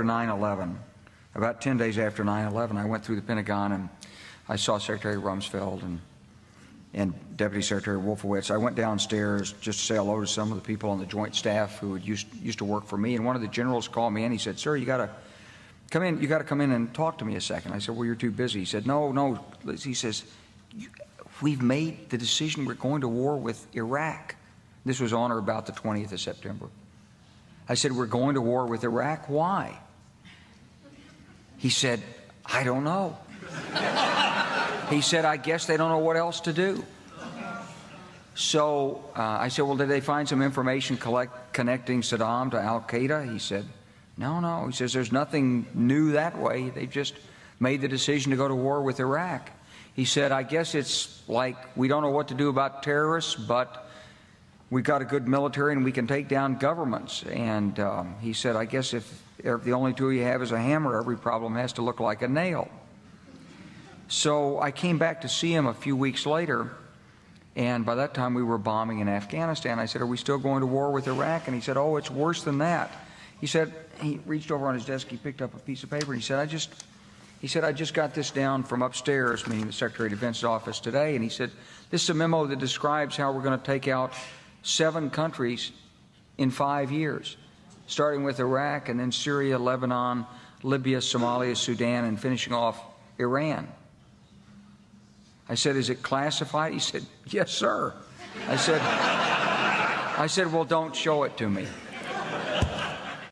9/11, about 10 days after 9/11, I went through the Pentagon and I saw Secretary Rumsfeld and Deputy Secretary Wolfowitz. I went downstairs just to say hello to some of the people on the Joint Staff who had used to work for me, and one of the generals called me in. He said, "Sir, you got to come in. You got to come in and talk to me a second." I said, "Well, you're too busy." He said, "No." He says, "We've made the decision. We're going to war with Iraq." This was on or about the 20th of September. I said, "We're going to war with Iraq. Why?" He said, "I don't know." He said, "I guess they don't know what else to do." So I said, "Well, did they find some information connecting Saddam to Al-Qaeda?" He said, No. He says, "There's nothing new that way. They just made the decision to go to war with Iraq." He said, "I guess it's like we don't know what to do about terrorists, but we've got a good military and we can take down governments." And he said, "I guess if the only tool you have is a hammer, every problem has to look like a nail." So I came back to see him a few weeks later, and by that time we were bombing in Afghanistan. I said, "Are we still going to war with Iraq?" And he said, "Oh, it's worse than that." He said, he reached over on his desk, he picked up a piece of paper, and he said, I just got this down from upstairs," meaning the Secretary of Defense's office today, and he said, "This is a memo that describes how we're going to take out 7 countries in 5 years, starting with Iraq and then Syria, Lebanon, Libya, Somalia, Sudan, and finishing off Iran." I said, "Is it classified?" He said, "Yes, sir." I said, "Well, don't show it to me."